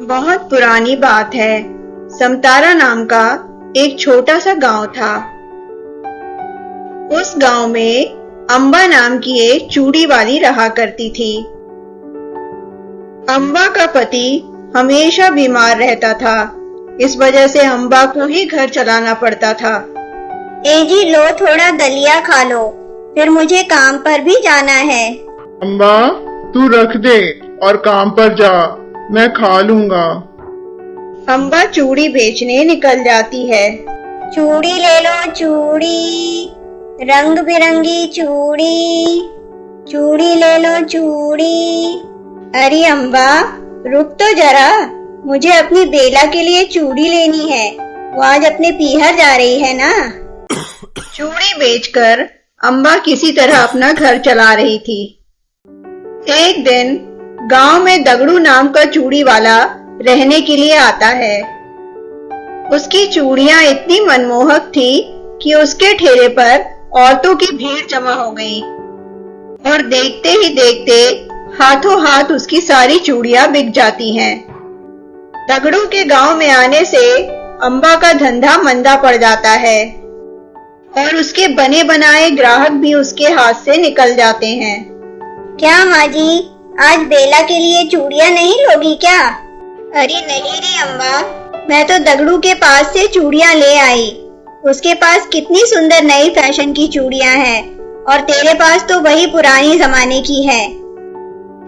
बहुत पुरानी बात है। समतारा नाम का एक छोटा सा गांव था। उस गांव में अम्बा नाम की एक चूड़ी वाली रहा करती थी। अम्बा का पति हमेशा बीमार रहता था। इस वजह से अम्बा को ही घर चलाना पड़ता था। ए जी, लो थोड़ा दलिया खा लो, फिर मुझे काम पर भी जाना है। अम्बा, तू रख दे और काम पर जा, मैं खा लूंगा। अम्बा चूड़ी बेचने निकल जाती है। चूड़ी ले लो चूड़ी, रंग बिरंगी चूड़ी, चूड़ी ले लो चूड़ी। अरे अम्बा, रुक तो जरा, मुझे अपनी बेला के लिए चूड़ी लेनी है। वो आज अपने पीहर जा रही है ना। चूड़ी बेचकर अम्बा किसी तरह अपना घर चला रही थी। एक दिन गांव में दगड़ू नाम का चूड़ी वाला रहने के लिए आता है। उसकी चूड़ियां इतनी मनमोहक थी कि उसके ठेले पर औरतों की भीड़ जमा हो गई और देखते ही देखते हाथों हाथ उसकी सारी चूड़ियां बिक जाती हैं। दगड़ू के गांव में आने से अम्बा का धंधा मंदा पड़ जाता है और उसके बने बनाए ग्राहक भी उसके हाथ से निकल जाते हैं। क्या माँ जी, आज बेला के लिए चूड़ियाँ नहीं लोगी क्या? अरे नहीं रे अम्बा, मैं तो दगड़ू के पास से चूड़ियां ले आई। उसके पास कितनी सुंदर नई फैशन की चूड़ियां हैं और तेरे पास तो वही पुरानी जमाने की है।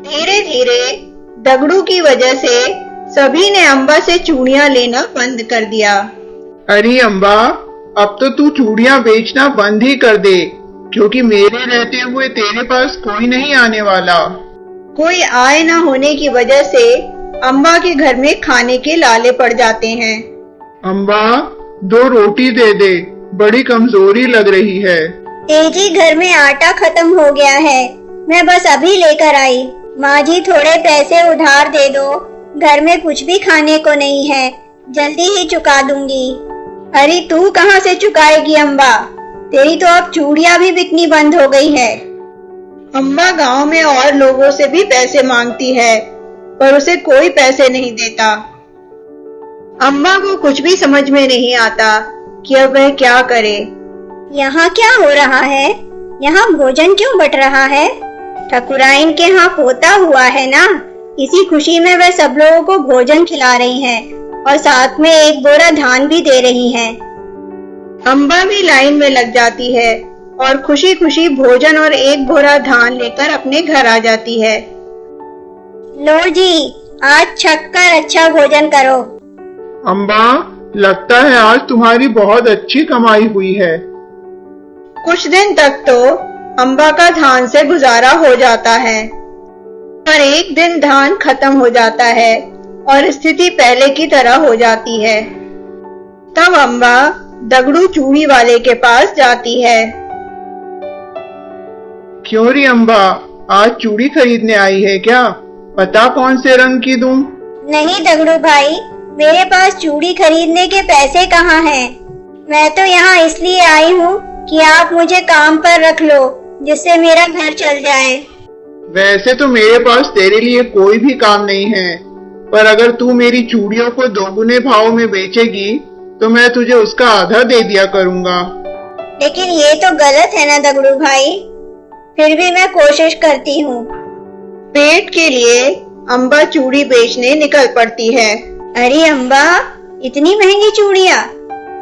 धीरे धीरे दगड़ू की वजह से सभी ने अम्बा से चूड़ियां लेना बंद कर दिया। अरे अम्बा, अब तो तू चूड़ियां बेचना बंद ही कर दे, क्योंकि मेरे रहते हुए तेरे पास कोई नहीं आने वाला। कोई आए न होने की वजह से अम्बा के घर में खाने के लाले पड़ जाते हैं। अम्बा, 2 रोटी दे दे, बड़ी कमजोरी लग रही है। ए जी, घर में आटा खत्म हो गया है, मैं बस अभी लेकर आई। माँ जी, थोड़े पैसे उधार दे दो, घर में कुछ भी खाने को नहीं है, जल्दी ही चुका दूंगी। अरे तू कहाँ से चुकाएगी अम्बा, तेरी तो अब चूड़ियां भी बिकनी बंद हो गई है। अम्बा गांव में और लोगों से भी पैसे मांगती है, पर उसे कोई पैसे नहीं देता। अम्बा को कुछ भी समझ में नहीं आता कि अब वह क्या करे। यहाँ क्या हो रहा है? यहाँ भोजन क्यों बट रहा है? ठकुराइन के यहाँ पोता हुआ है ना, इसी खुशी में वह सब लोगों को भोजन खिला रही हैं और साथ में 1 बोरा धान भी दे रही हैं। अम्बा भी लाइन में लग जाती है और खुशी खुशी भोजन और 1 बोरा धान लेकर अपने घर आ जाती है। लो जी, आज छक कर अच्छा भोजन करो। अम्बा, लगता है आज तुम्हारी बहुत अच्छी कमाई हुई है। कुछ दिन तक तो अम्बा का धान से गुजारा हो जाता है, पर एक दिन धान खत्म हो जाता है और स्थिति पहले की तरह हो जाती है। तब अम्बा दगड़ू चूड़ी वाले के पास जाती है। क्यों री अम्बा, आज चूड़ी खरीदने आई है क्या? पता कौन से रंग की दूं? नहीं दगड़ू भाई, मेरे पास चूड़ी खरीदने के पैसे कहाँ हैं? मैं तो यहाँ इसलिए आई हूँ कि आप मुझे काम पर रख लो, जिससे मेरा घर चल जाए। वैसे तो मेरे पास तेरे लिए कोई भी काम नहीं है, पर अगर तू मेरी चूड़ियों को 2 गुने भाव में बेचेगी तो मैं तुझे उसका आधा दे दिया करूँगा। लेकिन ये तो गलत है ना दगड़ू भाई, फिर भी मैं कोशिश करती हूँ। पेट के लिए अम्बा चूड़ी बेचने निकल पड़ती है। अरे अम्बा, इतनी महंगी चूड़ियाँ?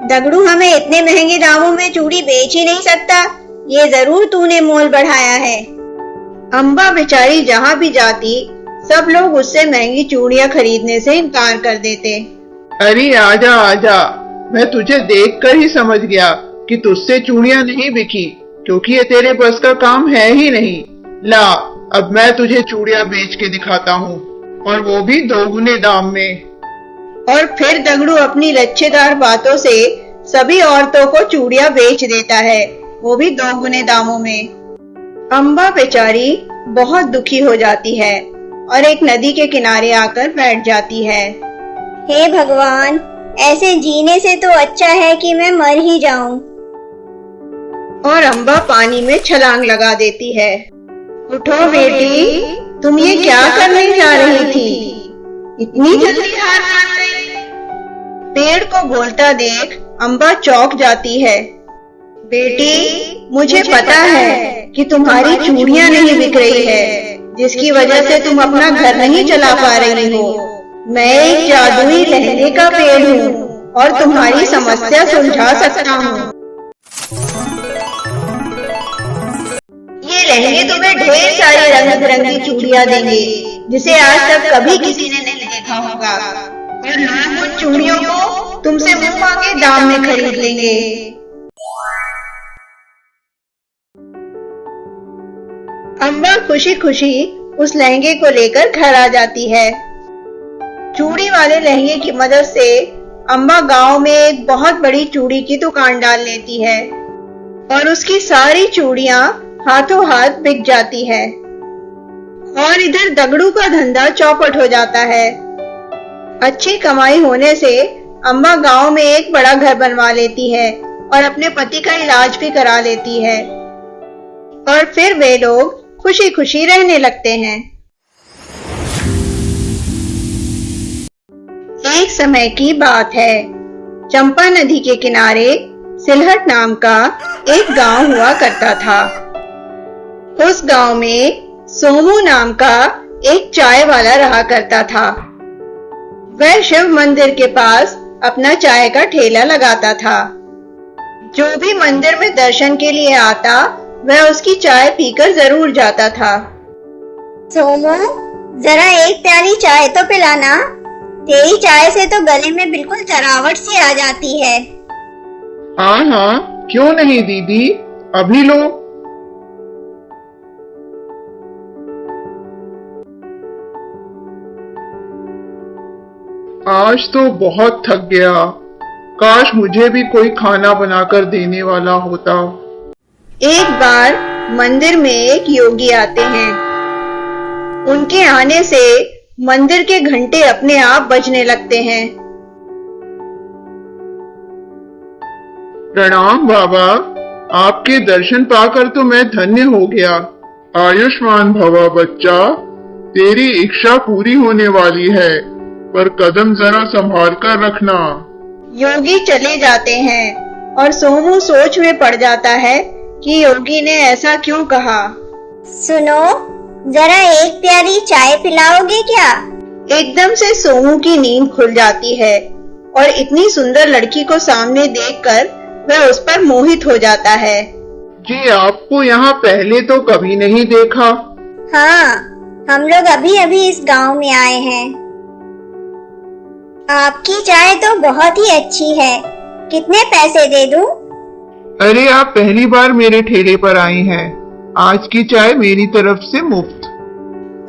दगड़ू हमें इतने महंगे दामों में चूड़ी बेच ही नहीं सकता, ये जरूर तूने मोल बढ़ाया है। अम्बा बेचारी जहाँ भी जाती सब लोग उससे महंगी चूड़ियाँ खरीदने से इनकार कर देते। अरे आजा आजा, मैं तुझे देखकर ही समझ गया कि तुझसे चूड़ियां नहीं बिकी, क्योंकि ये तेरे बस का काम है ही नहीं। ला, अब मैं तुझे चूड़ियां बेच के दिखाता हूँ, और वो भी 2 गुने दाम में। और फिर दगड़ू अपनी लच्छेदार बातों से सभी औरतों को चूड़ियां बेच देता है, वो भी 2 गुने दामों में। अम्बा बेचारी बहुत दुखी हो जाती है और एक नदी के किनारे आकर बैठ जाती है। हे भगवान, ऐसे जीने से तो अच्छा है कि मैं मर ही जाऊं। और अम्बा पानी में छलांग लगा देती है। उठो बेटी, तुम ये क्या करने जा रही थी? इतनी जल्दी हार मान गई? पेड़ को बोलता देख अम्बा चौंक जाती है। बेटी, मुझे पता है कि तुम्हारी चूड़ियां नहीं बिक रही है, जिसकी वजह से तुम अपना घर नहीं चला पा रही हो। मैं एक जादुई लहंगे का पेड़ हूँ और तुम्हारी समस्या सुलझा सकता हूँ। ये लहंगे तुम्हें ढेर सारी रंग बिरंगी चूड़ियां देंगे, जिसे आज तक कभी किसी ने नहीं देखा होगा। और लोग उन चूड़ियों को तुमसे मुंह मांगे दाम में खरीद लेंगे। अम्बा खुशी खुशी उस लहंगे को लेकर घर आ जाती है। चूड़ी वाले लहंगे की मदद से अम्बा गांव में एक बहुत बड़ी चूड़ी की दुकान डाल लेती है और उसकी सारी चूड़ियां हाथों हाथ बिक जाती है। और इधर दगड़ू का धंधा चौपट हो जाता है। अच्छी कमाई होने से अम्बा गांव में एक बड़ा घर बनवा लेती है और अपने पति का इलाज भी करा लेती है। और फिर वे लोग खुशी खुशी रहने लगते हैं। एक समय की बात है। चंपा नदी के किनारे सिलहट नाम का एक गांव हुआ करता था। उस गांव में सोमू नाम का एक चाय वाला रहा करता था। वह शिव मंदिर के पास अपना चाय का ठेला लगाता था। जो भी मंदिर में दर्शन के लिए आता, वह उसकी चाय पीकर जरूर जाता था। सोमू, जरा एक प्याली चाय तो पिलाना। तेरी चाय से तो गले में बिल्कुल जरावट सी आ जाती है। हाँ हाँ, क्यों नहीं दीदी, अभी लो। आज तो बहुत थक गया। काश मुझे भी कोई खाना बनाकर देने वाला होता। एक बार मंदिर में एक योगी आते हैं। उनके आने से मंदिर के घंटे अपने आप बजने लगते हैं। प्रणाम बाबा, आपके दर्शन पाकर तो मैं धन्य हो गया। आयुष्मान भवा बच्चा, तेरी इच्छा पूरी होने वाली है, पर कदम जरा संभाल कर रखना। योगी चले जाते हैं और सोमू सोच में पड़ जाता है कि योगी ने ऐसा क्यों कहा। सुनो, जरा एक प्याली चाय पिलाओगे क्या? एकदम से सोमू की नींद खुल जाती है और इतनी सुंदर लड़की को सामने देखकर वह उस पर मोहित हो जाता है। जी, आपको यहाँ पहले तो कभी नहीं देखा। हाँ, हम लोग अभी अभी इस गांव में आए हैं। आपकी चाय तो बहुत ही अच्छी है। कितने पैसे दे दूं? अरे, आप पहली बार मेरे ठेले पर आई हैं। आज की चाय मेरी तरफ से मुफ्त।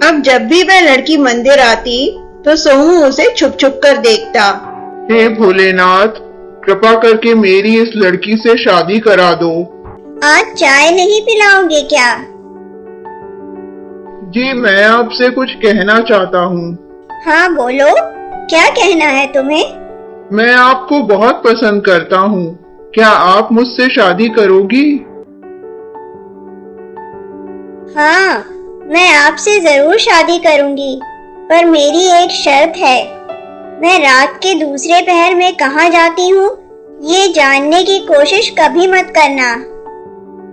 अब जब भी वह लड़की मंदिर आती तो सोमू उसे छुप छुप कर देखता। हे भोलेनाथ, कृपा करके मेरी इस लड़की से शादी करा दो। आज चाय नहीं पिलाओगे क्या? जी, मैं आपसे कुछ कहना चाहता हूँ। हाँ बोलो, क्या कहना है तुम्हें? मैं आपको बहुत पसंद करता हूँ। क्या आप मुझसे शादी करोगी? हाँ, मैं आपसे जरूर शादी करूंगी, पर मेरी एक शर्त है। मैं रात के दूसरे पहर में कहाँ जाती हूँ, ये जानने की कोशिश कभी मत करना।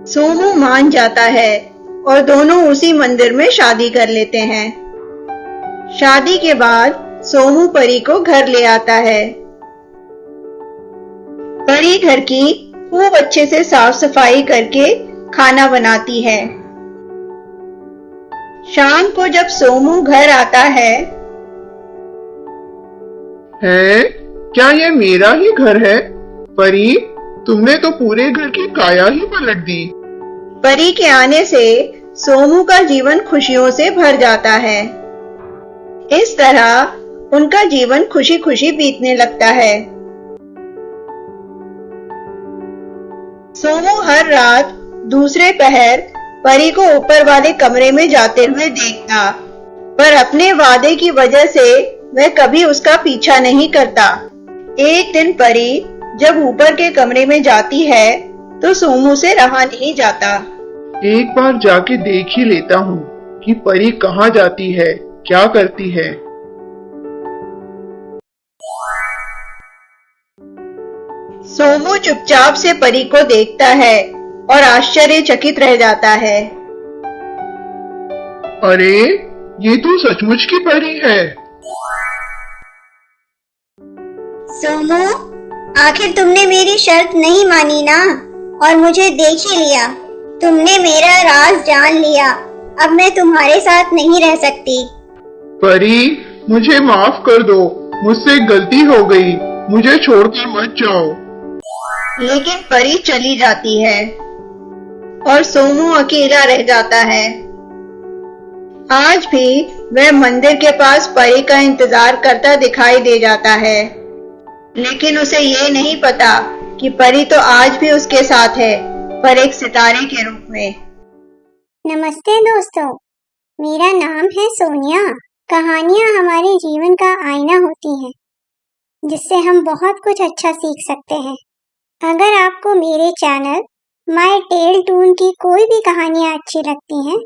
सोमू मान जाता है और दोनों उसी मंदिर में शादी कर लेते हैं। शादी के बाद सोमू परी को घर ले आता है। परी घर की खूब अच्छे से साफ सफाई करके खाना बनाती है। शाम को जब सोमू घर आता है, क्या ये मेरा ही घर है? परी, तुमने तो पूरे घर की काया ही पलट दी। परी के आने से सोमू का जीवन खुशियों से भर जाता है। इस तरह उनका जीवन खुशी खुशी बीतने लगता है। सोमू हर रात दूसरे पहर परी को ऊपर वाले कमरे में जाते हुए देखता, पर अपने वादे की वजह से वह कभी उसका पीछा नहीं करता। एक दिन परी जब ऊपर के कमरे में जाती है तो सोमू से रहा नहीं जाता। एक बार जाके देख ही लेता हूँ कि परी कहाँ जाती है, क्या करती है। सोमू चुपचाप से परी को देखता है और आश्चर्यचकित रह जाता है। अरे ये तो सचमुच की परी है। सोमू, आखिर तुमने मेरी शर्त नहीं मानी ना, और मुझे देख ही लिया। तुमने मेरा राज जान लिया। अब मैं तुम्हारे साथ नहीं रह सकती। परी, मुझे माफ कर दो, मुझसे गलती हो गई, मुझे छोड़कर मत जाओ। लेकिन परी चली जाती है और सोमू अकेला रह जाता है। आज भी वह मंदिर के पास परी का इंतजार करता दिखाई दे जाता है, लेकिन उसे ये नहीं पता कि परी तो आज भी उसके साथ है, पर एक सितारे के रूप में। नमस्ते दोस्तों, मेरा नाम है सोनिया। कहानियाँ हमारे जीवन का आईना होती हैं, जिससे हम बहुत कुछ अच्छा सीख सकते हैं। अगर आपको मेरे चैनल माय टेल टून की कोई भी कहानियाँ अच्छी लगती हैं,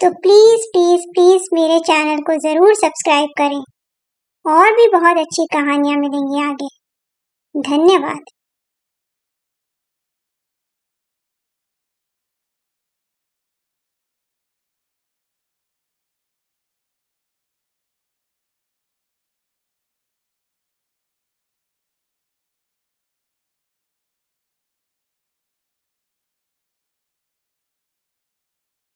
तो प्लीज प्लीज प्लीज मेरे चैनल को जरूर सब्सक्राइब करें। और भी बहुत अच्छी कहानियाँ मिलेंगी आगे। धन्यवाद।